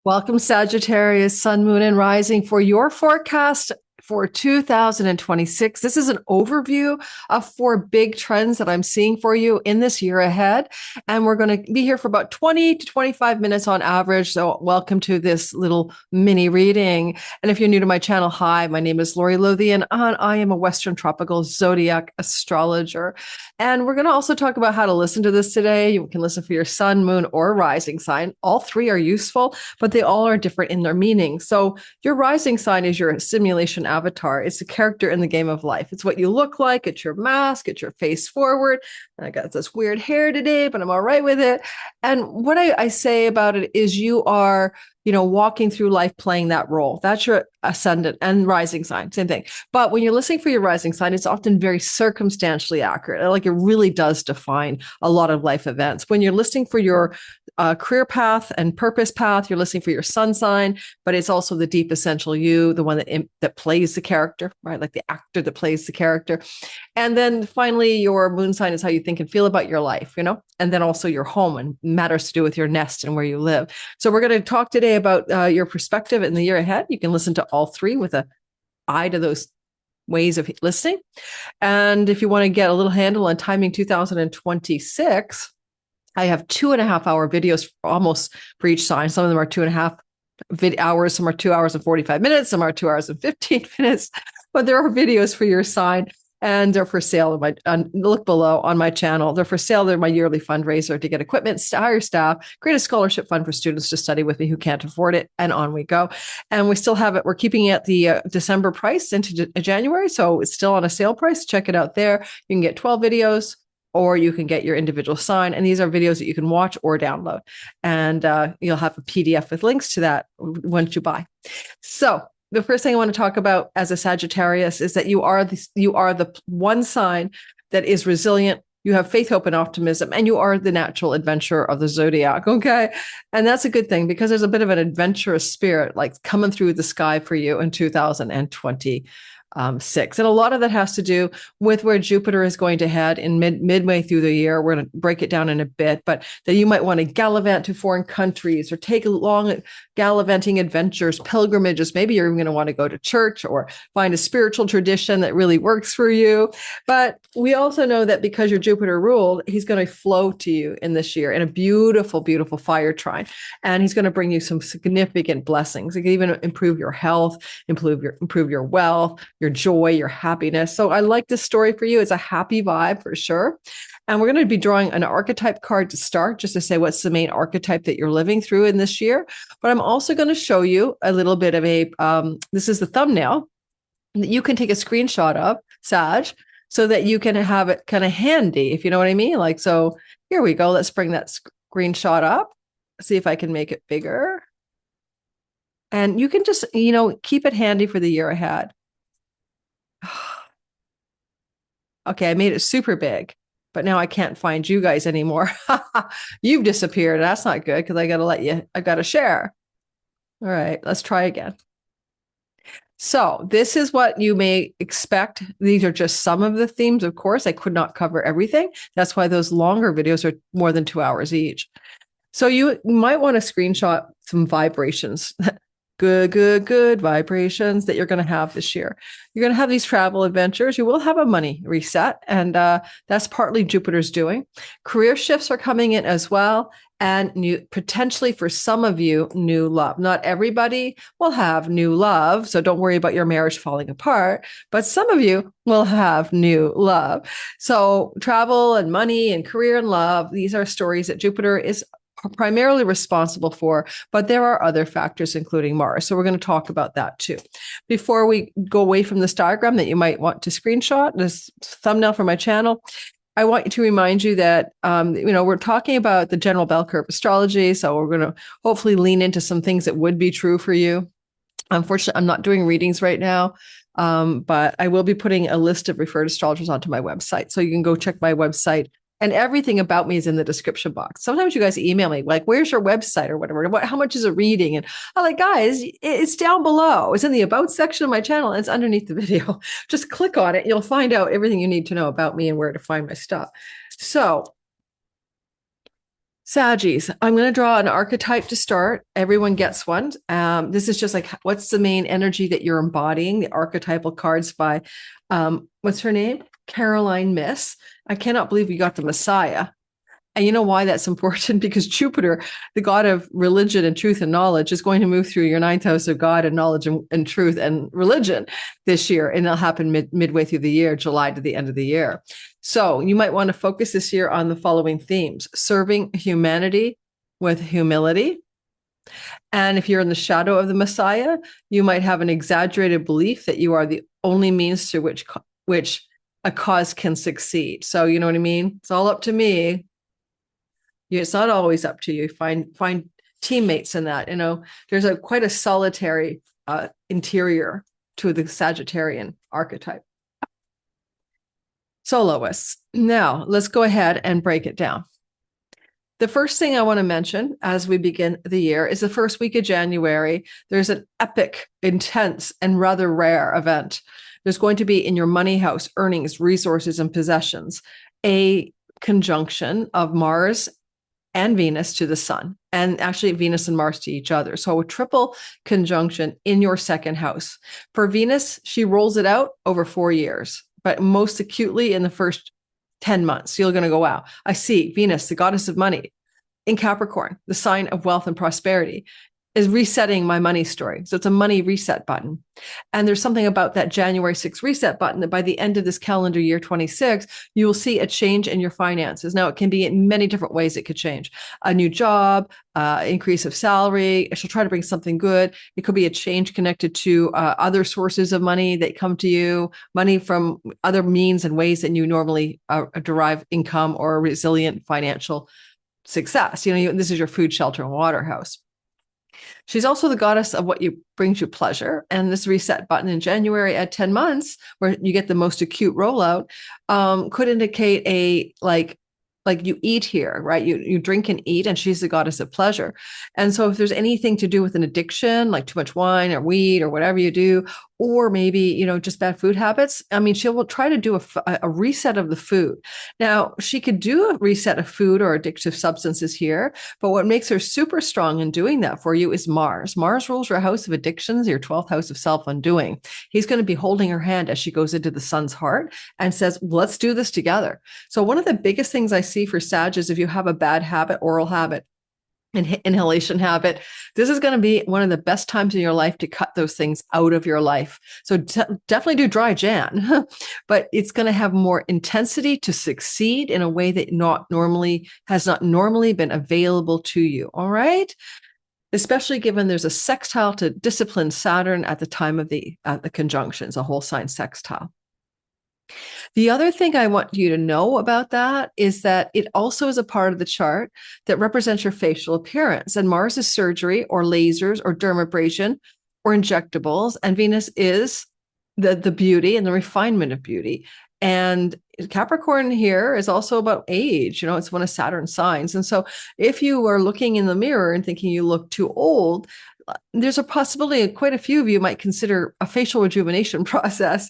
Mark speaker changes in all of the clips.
Speaker 1: Welcome, Sagittarius, Sun, Moon, and Rising for your forecast for 2026. This is an overview of 4 big trends that I'm seeing for you in this year ahead. And we're going to be here for about 20 to 25 minutes on average. So welcome to this little mini reading. And if you're new to my channel, hi, my name is Lori Lothian, and I am a Western tropical zodiac astrologer. And we're going to also talk about how to listen to this today. You can listen for your sun, moon, or rising sign. All 3 are useful, but they all are different in their meaning. So your rising sign is your simulation avatar. It's the character in the game of life. It's what you look like. It's your mask. It's your face forward. And I got this weird hair today, but I'm all right with it. And what I say about it is you are, walking through life playing that role. That's your ascendant and rising sign, same thing. But when you're listening for your rising sign, it's often very circumstantially accurate. Like it really does define a lot of life events. When you're listening for your career path and purpose path, you're listening for your sun sign, but it's also the deep essential you, the one that plays the character, right? Like the actor that plays the character. And then finally, your moon sign is how you think and feel about your life, and then also your home and matters to do with your nest and where you live. So we're going to talk today about your perspective in the year ahead. You can listen to all 3 with an eye to those ways of listening. And if you want to get a little handle on timing 2026, I have 2.5-hour videos almost for each sign. Some of them are 2.5 hours, some are 2 hours and 45 minutes, some are 2 hours and 15 minutes, but there are videos for your sign. And they're for sale. Look below on my channel. They're for sale. They're my yearly fundraiser to get equipment, hire staff, create a scholarship fund for students to study with me who can't afford it, and on we go. And we still have it. We're keeping it at the December price into January, so it's still on a sale price. Check it out there. You can get 12 videos, or you can get your individual sign. And these are videos that you can watch or download. And you'll have a PDF with links to that once you buy. So the first thing I want to talk about as a Sagittarius is that you are the one sign that is resilient. You have faith, hope, and optimism, and you are the natural adventurer of the zodiac. Okay. And that's a good thing because there's a bit of an adventurous spirit like coming through the sky for you in 2026. And a lot of that has to do with where Jupiter is going to head in midway through the year. We're going to break it down in a bit, but that you might want to gallivant to foreign countries or take long gallivanting adventures, pilgrimages. Maybe you're even going to want to go to church or find a spiritual tradition that really works for you. But we also know that because you're Jupiter ruled, he's going to flow to you in this year in a beautiful, beautiful fire trine. And he's going to bring you some significant blessings. It can even improve your health, improve your wealth, your joy, your happiness. So I like this story for you. It's a happy vibe for sure. And we're going to be drawing an archetype card to start, just to say what's the main archetype that you're living through in this year. But I'm also going to show you a little bit of this is the thumbnail that you can take a screenshot of, Sag, so that you can have it kind of handy, if you know what I mean. Like, so here we go. Let's bring that screenshot up. See if I can make it bigger. And you can just, keep it handy for the year ahead. Okay, I made it super big, but now I can't find you guys anymore. You've disappeared. That's not good because I got to share. All right, let's try again. So this is what you may expect. These are just some of the themes. Of course, I could not cover everything. That's why those longer videos are more than 2 hours each. So you might want to screenshot some vibrations. Good vibrations that you're going to have this year. You're going to have these travel adventures. You will have a money reset, and that's partly Jupiter's doing. Career shifts are coming in as well, and potentially for some of you, new love. Not everybody will have new love, so don't worry about your marriage falling apart, but some of you will have new love. So travel and money and career and love, these are stories that Jupiter is primarily responsible for, but there are other factors, including Mars. So we're going to talk about that too. Before we go away from this diagram that you might want to screenshot, this thumbnail for my channel, I want to remind you that, we're talking about the general bell curve astrology. So we're going to hopefully lean into some things that would be true for you. Unfortunately, I'm not doing readings right now, but I will be putting a list of referred astrologers onto my website. So you can go check my website. And everything about me is in the description box. Sometimes you guys email me like, where's your website or whatever? How much is a reading? And I'm like, guys, it's down below. It's in the about section of my channel. And it's underneath the video. Just click on it. You'll find out everything you need to know about me and where to find my stuff. So Saggies, I'm going to draw an archetype to start. Everyone gets one. This is just like, what's the main energy that you're embodying? The archetypal cards by, what's her name? Caroline Miss. I cannot believe we got the Messiah. And you know why that's important? Because Jupiter, the god of religion and truth and knowledge, is going to move through your ninth house of God and knowledge and truth and religion this year. And it'll happen midway through the year, July to the end of the year. So you might want to focus this year on the following themes: serving humanity with humility. And if you're in the shadow of the Messiah, you might have an exaggerated belief that you are the only means through which a cause can succeed. So you know what I mean? It's all up to me. It's not always up to you. Find teammates in that. There's quite a solitary interior to the Sagittarian archetype. Soloists. Now let's go ahead and break it down. The first thing I want to mention as we begin the year is the first week of January. There's an epic, intense, and rather rare event. There's going to be in your money house, earnings, resources, and possessions, a conjunction of Mars and Venus to the sun, and actually Venus and Mars to each other. So a triple conjunction in your second house. For Venus, she rolls it out over 4 years, but most acutely in the first 10 months. You're going to go, wow, I see Venus, the goddess of money, in Capricorn, the sign of wealth and prosperity, is resetting my money story. So it's a money reset button. And there's something about that January 6th reset button that by the end of this calendar year 26, you will see a change in your finances. Now, it can be in many different ways it could change. A new job, increase of salary. She'll try to bring something good. It could be a change connected to other sources of money that come to you, money from other means and ways that you normally derive income or resilient financial success. This is your food, shelter, and water house. She's also the goddess of what brings you pleasure. And this reset button in January at 10 months, where you get the most acute rollout, could indicate a like you eat here, right? You drink and eat, and she's the goddess of pleasure. And so if there's anything to do with an addiction, like too much wine or weed or whatever you do, or maybe, just bad food habits, she will try to do a reset of the food. Now, she could do a reset of food or addictive substances here, but what makes her super strong in doing that for you is Mars. Mars rules your house of addictions, your 12th house of self-undoing. He's going to be holding her hand as she goes into the sun's heart and says, let's do this together. So one of the biggest things I see for Sag is if you have a bad habit, oral habit, inhalation habit, this is going to be one of the best times in your life to cut those things out of your life. So definitely do dry Jan, but it's going to have more intensity to succeed in a way that has not normally been available to you. All right. Especially given there's a sextile to disciplined Saturn at the time of the conjunctions, a whole sign sextile. The other thing I want you to know about that is that it also is a part of the chart that represents your facial appearance. And Mars is surgery or lasers or dermabrasion or injectables. And Venus is the beauty and the refinement of beauty. And Capricorn here is also about age. It's one of Saturn's signs. And so if you are looking in the mirror and thinking you look too old, there's a possibility quite a few of you might consider a facial rejuvenation process.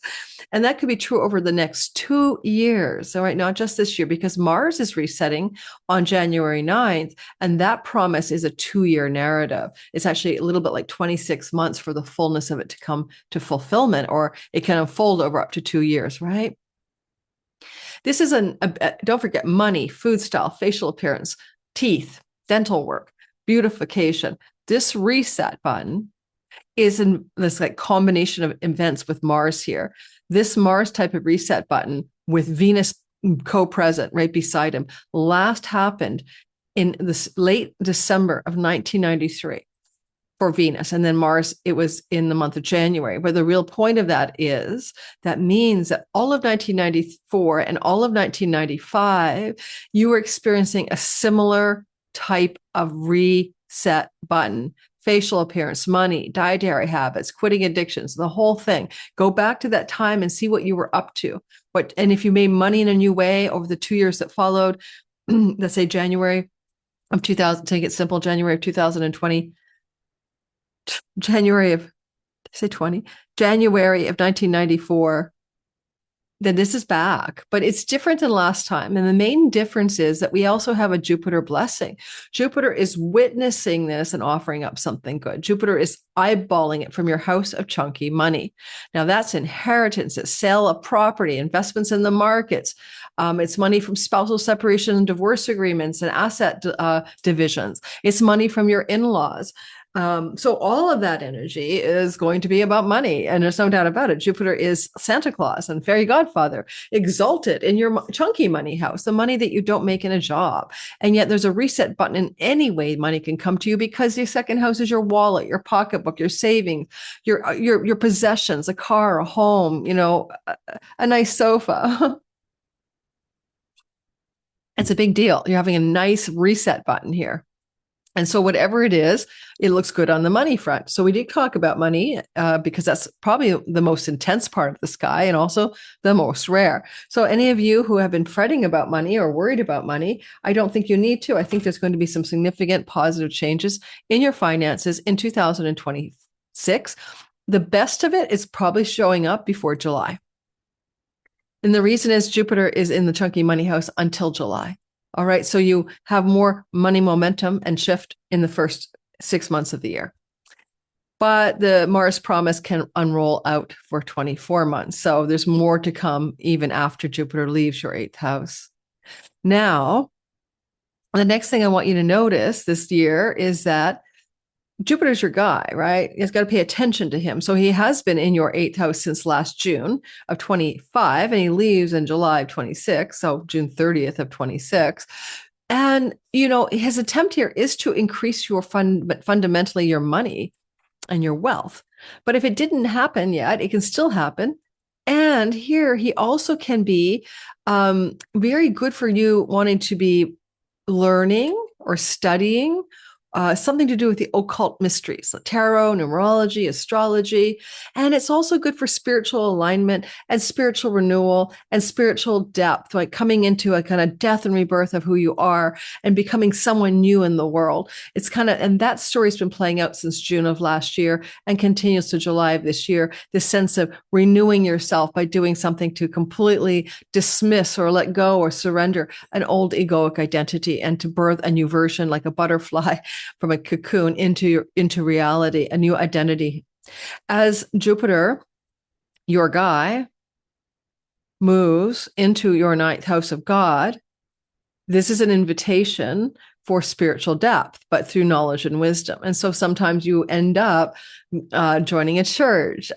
Speaker 1: And that could be true over the next 2 years. All right, not just this year, because Mars is resetting on January 9th. And that promise is a 2-year narrative. It's actually a little bit like 26 months for the fullness of it to come to fulfillment, or it can unfold over up to 2 years, right? This is don't forget, money, food style, facial appearance, teeth, dental work, beautification. This reset button is in this combination of events with Mars here. This Mars type of reset button with Venus co-present right beside him last happened in this late December of 1993 for Venus. And then Mars, it was in the month of January. But the real point of that is that means that all of 1994 and all of 1995, you were experiencing a similar type of reset button. Facial appearance, money, dietary habits, quitting addictions, the whole thing. Go back to that time and see what you were up to. And if you made money in a new way over the 2 years that followed, let's say January of 2000, take it simple, January of 2020, January of 1994, then this is back, but it's different than last time. And the main difference is that we also have a Jupiter blessing. Jupiter is witnessing this and offering up something good. Jupiter is eyeballing it from your house of chunky money. Now that's inheritance, it's sale of property, investments in the markets. It's money from spousal separation and divorce agreements and asset divisions. It's money from your in-laws. So all of that energy is going to be about money. And there's no doubt about it. Jupiter is Santa Claus and fairy godfather, exalted in your chunky money house, the money that you don't make in a job. And yet there's a reset button in any way money can come to you, because your second house is your wallet, your pocketbook, your savings, your possessions, a car, a home, a nice sofa. It's a big deal. You're having a nice reset button here. And so whatever it is, it looks good on the money front. So we did talk about money because that's probably the most intense part of the sky and also the most rare. So any of you who have been fretting about money or worried about money, I don't think you need to. I think there's going to be some significant positive changes in your finances in 2026. The best of it is probably showing up before July. And the reason is Jupiter is in the chunky money house until July. All right. So you have more money momentum and shift in the first 6 months of the year. But the Mars promise can unroll out for 24 months. So there's more to come even after Jupiter leaves your 8th house. Now, the next thing I want you to notice this year is that Jupiter's your guy, right? You've got to pay attention to him. So he has been in your 8th house since last June of 25, and he leaves in July of 26, so June 30th of 26. And, his attempt here is to increase your fundamentally your money and your wealth. But if it didn't happen yet, it can still happen. And here he also can be very good for you wanting to be learning or studying something to do with the occult mysteries, like tarot, numerology, astrology. And it's also good for spiritual alignment and spiritual renewal and spiritual depth, like coming into a kind of death and rebirth of who you are and becoming someone new in the world. It's and that story's been playing out since June of last year and continues to July of this year, this sense of renewing yourself by doing something to completely dismiss or let go or surrender an old egoic identity and to birth a new version, like a butterfly from a cocoon into reality, a new identity. As Jupiter, your guy, moves into your 9th house of God, this is an invitation for spiritual depth, but through knowledge and wisdom. And so sometimes you end up joining a church,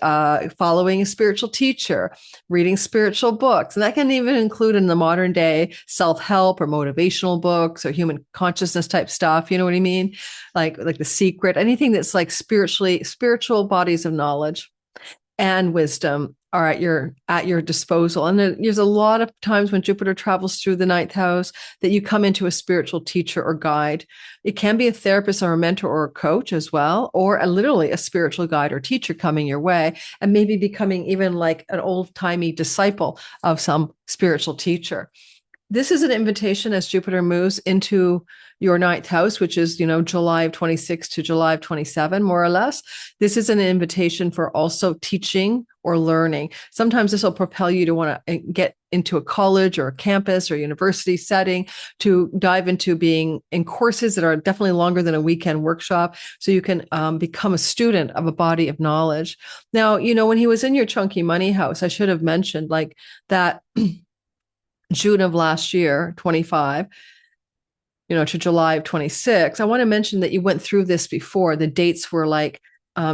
Speaker 1: following a spiritual teacher, reading spiritual books. And that can even include in the modern day self-help or motivational books or human consciousness type stuff. You know what I mean? Like The Secret, anything that's like spiritual bodies of knowledge and wisdom are at your disposal. And there's a lot of times when Jupiter travels through the 9th house that you come into a spiritual teacher or guide. It can be a therapist or a mentor or a coach as well, or literally a spiritual guide or teacher coming your way and maybe becoming even like an old-timey disciple of some spiritual teacher. This is an invitation as Jupiter moves into your 9th house, which is, July of 26 to July of 27, more or less. This is an invitation for also teaching or learning. Sometimes this will propel you to want to get into a college or a campus or university setting, to dive into being in courses that are definitely longer than a weekend workshop, so you can become a student of a body of knowledge. Now, when he was in your chunky money house, I should have mentioned like that June of last year, 25, to July of 26. I want to mention that you went through this before. The dates were like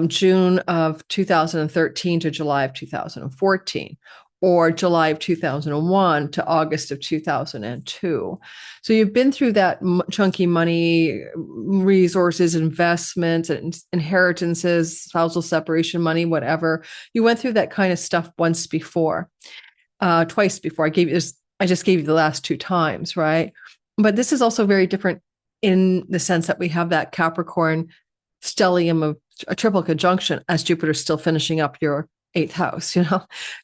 Speaker 1: June of 2013 to July of 2014, or July of 2001 to August of 2002. So you've been through that chunky money, resources, investments, and inheritances, spousal separation money, whatever. You went through that kind of stuff twice before. I just gave you the last 2 times, right? But this is also very different in the sense that we have that Capricorn stellium of a triple conjunction as Jupiter still finishing up your 8th house,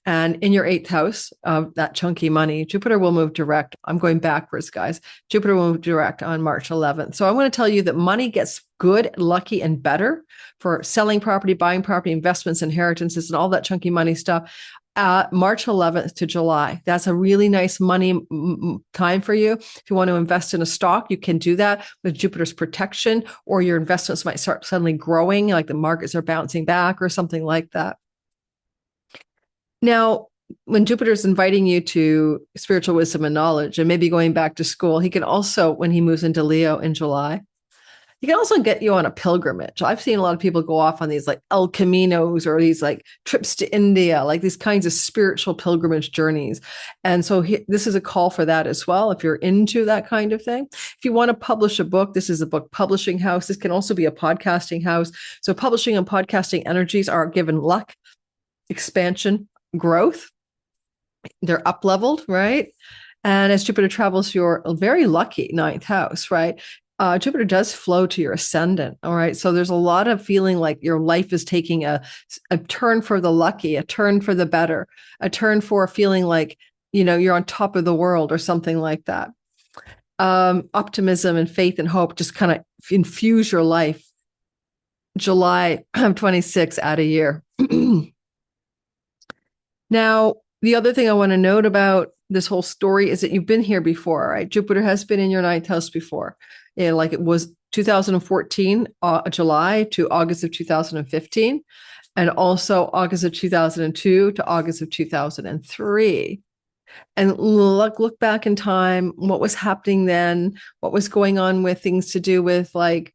Speaker 1: and in your 8th house of that chunky money, Jupiter will move direct. I'm going backwards, guys. Jupiter will move direct on March 11th. So I want to tell you that money gets good, lucky, and better for selling property, buying property, investments, inheritances, and all that chunky money stuff March 11th to July. That's a really nice money time for you. If you want to invest in a stock, you can do that with Jupiter's protection, or your investments might start suddenly growing, like the markets are bouncing back or something like that. Now, when Jupiter's inviting you to spiritual wisdom and knowledge and maybe going back to school, he can also, when he moves into Leo in July, he can also get you on a pilgrimage. I've seen a lot of people go off on these like El Caminos or these like trips to India, like these kinds of spiritual pilgrimage journeys. And so this is a call for that as well, if you're into that kind of thing. If you want to publish a book, this is a book publishing house. This can also be a podcasting house. So publishing and podcasting energies are given luck, expansion, growth. They're up leveled, right? And as Jupiter travels your very lucky ninth house, right? Jupiter does flow to your ascendant. All right. So there's a lot of feeling like your life is taking a turn for the lucky, a turn for the better, a turn for feeling like, you're on top of the world or something like that. Optimism and faith and hope just kind of infuse your life. July 26 out a year. Now, the other thing I want to note about this whole story is that you've been here before, right? Jupiter has been in your ninth house before. Like it was 2014, July to August of 2015, and also August of 2002 to August of 2003. And look back in time, what was happening then, what was going on with things to do with like,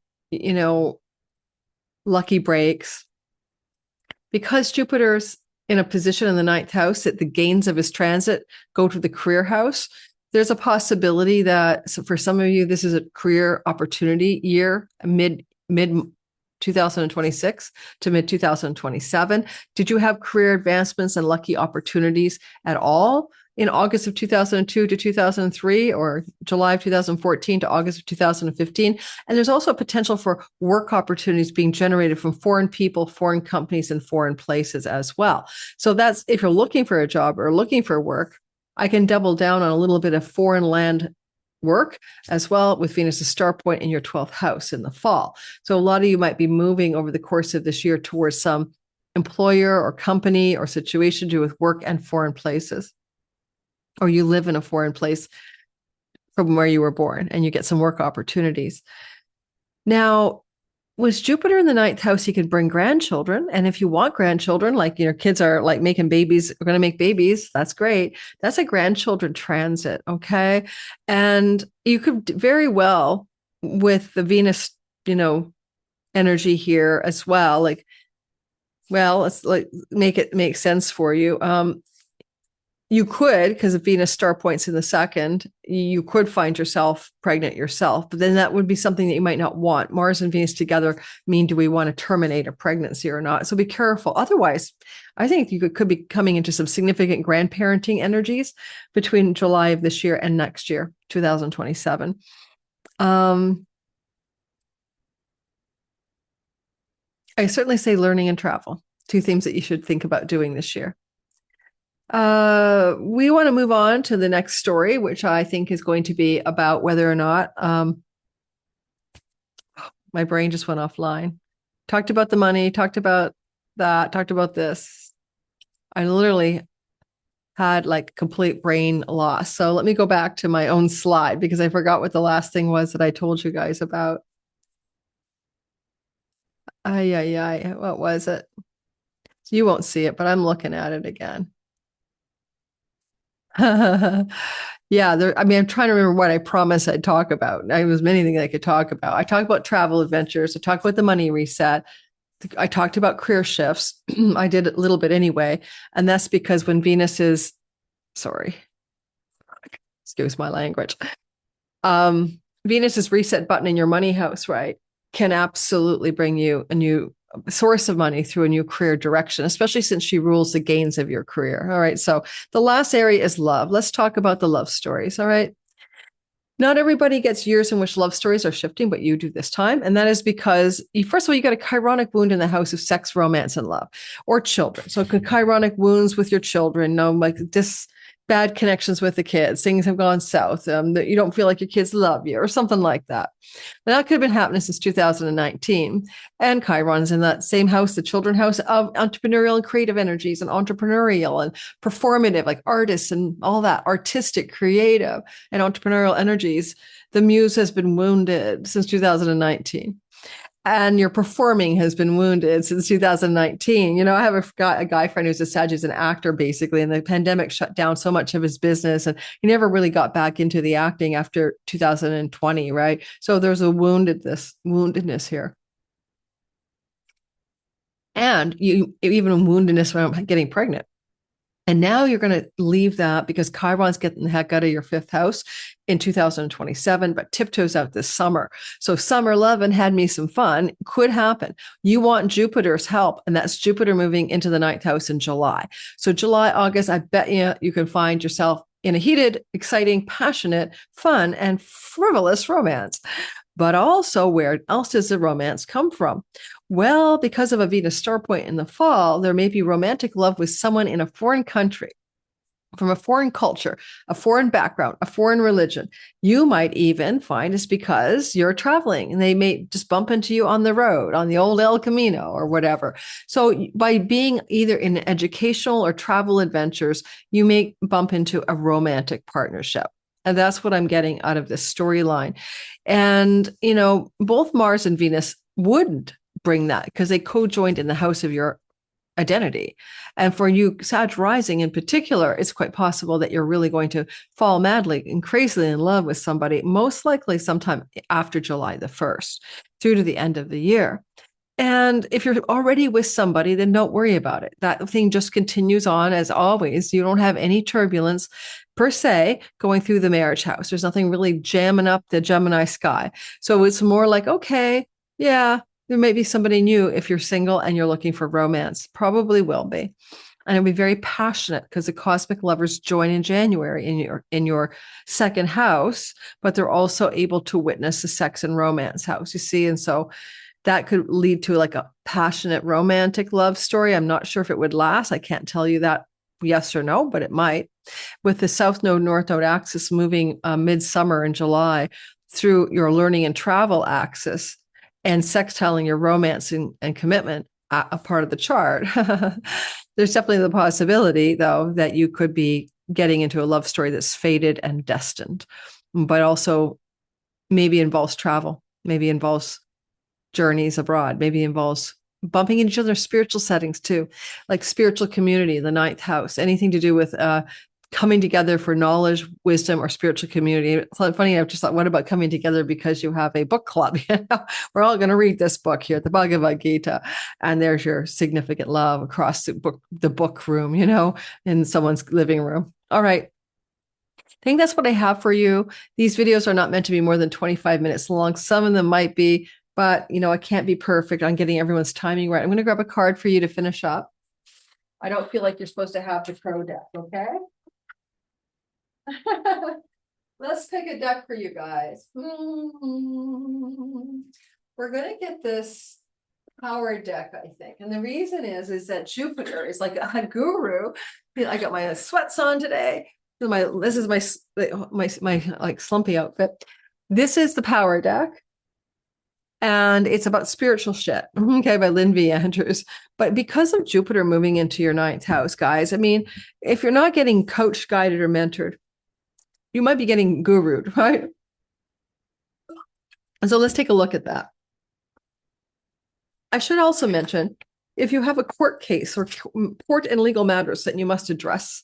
Speaker 1: lucky breaks. Because Jupiter's in a position in the ninth house that the gains of his transit go to the career house, there's a possibility that, so for some of you, this is a career opportunity year, mid 2026 to mid 2027. Did you have career advancements and lucky opportunities at all in August of 2002 to 2003, or July of 2014 to August of 2015? And there's also a potential for work opportunities being generated from foreign people, foreign companies, and foreign places as well. So that's, if you're looking for a job or looking for work, I can double down on a little bit of foreign land work as well, with Venus's star point in your 12th house in the fall. So a lot of you might be moving over the course of this year towards some employer or company or situation to do with work and foreign places. Or you live in a foreign place from where you were born and you get some work opportunities. Now, with Jupiter in the ninth house, he could bring grandchildren. And if you want grandchildren, like, kids are like making babies, we're going to make babies. That's great. That's a grandchildren transit. Okay. And you could very well, with the Venus, energy here as well, like, well, let's like make it make sense for you. You could, because if Venus star points in the second, you could find yourself pregnant yourself, but then that would be something that you might not want. Mars and Venus together mean, do we want to terminate a pregnancy or not? So be careful. Otherwise, I think you could be coming into some significant grandparenting energies between July of this year and next year, 2027. I certainly say learning and travel, two things that you should think about doing this year. We want to move on to the next story, which I think is going to be about whether or not, my brain just went offline. Talked about the money, talked about that, talked about this. I literally had like complete brain loss. So let me go back to my own slide because I forgot what the last thing was that I told you guys about. What was it? You won't see it, but I'm looking at it again. Yeah, I'm trying to remember what I promised I'd talk about. There was many things I could talk about. I talked about travel adventures. I talked about the money reset. I talked about career shifts. I did a little bit anyway. And that's because when Venus is, excuse my language. Venus's reset button in your money house, right, can absolutely bring you a new source of money through a new career direction, especially since she rules the gains of your career. All right. So the last area is love. Let's talk about the love stories. All right. Not everybody gets years in which love stories are shifting, but you do this time. And that is because first of all, you got a chironic wound in the house of sex, romance, and love, or children. So chironic wounds with your children, like this, bad connections with the kids, things have gone south, that you don't feel like your kids love you or something like that. Now, that could have been happening since 2019. And Chiron's in that same house, the children house of entrepreneurial and creative energies and entrepreneurial and performative, like artists and all that, artistic, creative, and entrepreneurial energies. The muse has been wounded since 2019. And your performing has been wounded since 2019. You know, I have a guy friend who's a Sag, who's an actor, basically, and the pandemic shut down so much of his business, and he never really got back into the acting after 2020, right? So there's a woundedness here. And you even woundedness when I'm getting pregnant. And now you're going to leave that because Chiron's getting the heck out of your fifth house in 2027, but tiptoes out this summer. So summer love and had me some fun could happen. You want Jupiter's help, and that's Jupiter moving into the ninth house in July. So July, August, I bet you can find yourself in a heated, exciting, passionate, fun, and frivolous romance. But also, where else does the romance come from? Well, because of a Venus star point in the fall, there may be romantic love with someone in a foreign country, from a foreign culture, a foreign background, a foreign religion. You might even find it's because you're traveling and they may just bump into you on the road, on the old El Camino or whatever. So by being either in educational or travel adventures, you may bump into a romantic partnership. And that's what I'm getting out of this storyline. And, you know, both Mars and Venus wouldn't bring that because they co-joined in the house of your identity. And for you, Sag rising in particular, it's quite possible that you're really going to fall madly and crazily in love with somebody, most likely sometime after July the 1st through to the end of the year. And if you're already with somebody, then don't worry about it. That thing just continues on as always. You don't have any turbulence per se going through the marriage house. There's nothing really jamming up the Gemini sky. So it's more like, okay, yeah, there may be somebody new if you're single and you're looking for romance. Probably will be. And it'll be very passionate because the cosmic lovers join in January in your second house, but they're also able to witness the sex and romance house, you see? And so that could lead to like a passionate romantic love story. I'm not sure if it would last. I can't tell you that yes or no, but it might. With the South Node, North Node axis moving midsummer in July through your learning and travel axis and sextiling your romance and commitment, a part of the chart, there's definitely the possibility, though, that you could be getting into a love story that's fated and destined, but also maybe involves travel, maybe involves journeys abroad, maybe involves bumping into each other's spiritual settings too, like spiritual community, the ninth house, anything to do with coming together for knowledge, wisdom, or spiritual community. It's funny, I've just thought, what about coming together because you have a book club? You know, we're all going to read this book here, the Bhagavad Gita, and there's your significant love across the book room, you know, in someone's living room. All right. I think that's what I have for you. These videos are not meant to be more than 25 minutes long. Some of them might be, but, you know, I can't be perfect on getting everyone's timing right. I'm going to grab a card for you to finish up. I don't feel like you're supposed to have the crow deck, okay? Let's pick a deck for you guys. We're going to get this power deck, I think. And the reason is that Jupiter is like a guru. I got my sweats on today. This is my like slumpy outfit. This is the power deck. And it's about spiritual shit, okay, by Lynn V. Andrews. But because of Jupiter moving into your ninth house, guys, I mean, if you're not getting coached, guided, or mentored, you might be getting gurued, right? And so let's take a look at that. I should also mention, if you have a court case or court and legal matters that you must address,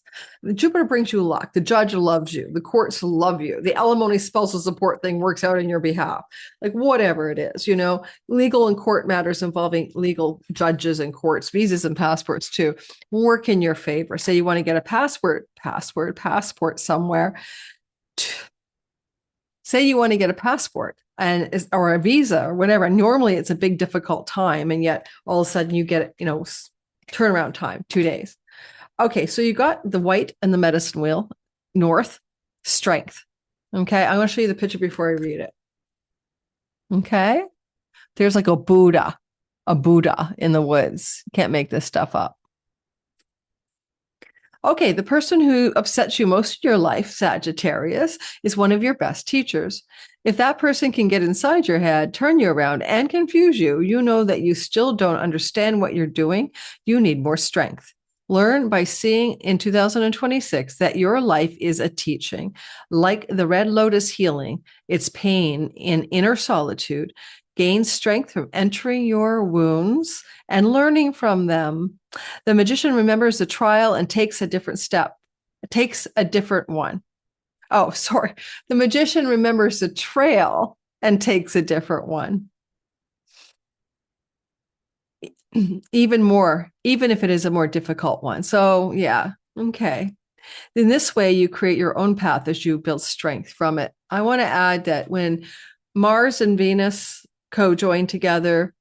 Speaker 1: Jupiter brings you luck. The judge loves you. The courts love you. The alimony spousal support thing works out in your behalf. Like whatever it is, you know, legal and court matters involving legal judges and courts, visas and passports too, work in your favor. Say you want to get a passport somewhere. Say you want to get a passport or a visa or whatever. Normally it's a big, difficult time. And yet all of a sudden you get, you know, turnaround time, 2 days. Okay. So you got the white and the medicine wheel, north, strength. Okay. I'm going to show you the picture before I read it. Okay. There's like a Buddha in the woods. You can't make this stuff up. Okay, the person who upsets you most in your life, Sagittarius, is one of your best teachers. If that person can get inside your head, turn you around, and confuse you, you know that you still don't understand what you're doing. You need more strength. Learn by seeing in 2026 that your life is a teaching. Like the red lotus healing, it's pain in inner solitude. Gain strength from entering your wounds and learning from them. The magician remembers the trial and takes a different step, takes a different one. Oh, sorry. The magician remembers the trail and takes a different one. Even more, even if it is a more difficult one. So, yeah, okay. In this way, you create your own path as you build strength from it. I want to add that when Mars and Venus co-join together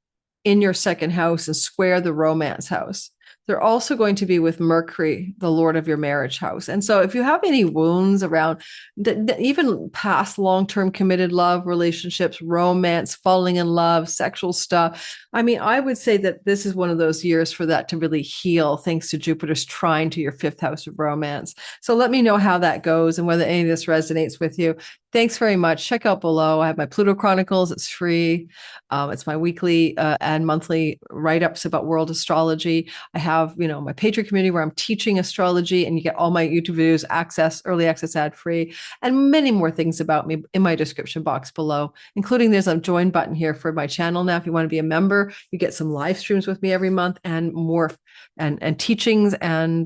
Speaker 1: in your second house and square the romance house, they're also going to be with Mercury, the Lord of your marriage house. And so if you have any wounds around even past long-term committed love relationships, romance, falling in love, sexual stuff, I mean, I would say that this is one of those years for that to really heal, thanks to Jupiter's trine to your fifth house of romance. So let me know how that goes and whether any of this resonates with you. Thanks very much. Check out below. I have my Pluto Chronicles. It's free. It's my weekly and monthly write-ups about world astrology. I have, my Patreon community where I'm teaching astrology, and you get all my YouTube videos, early access ad-free, and many more things about me in my description box below, including there's a join button here for my channel now. If you want to be a member, you get some live streams with me every month and more, and teachings and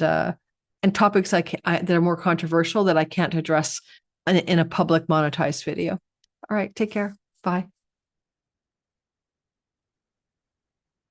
Speaker 1: topics that are more controversial that I can't address in a public monetized video. All right, take care. Bye.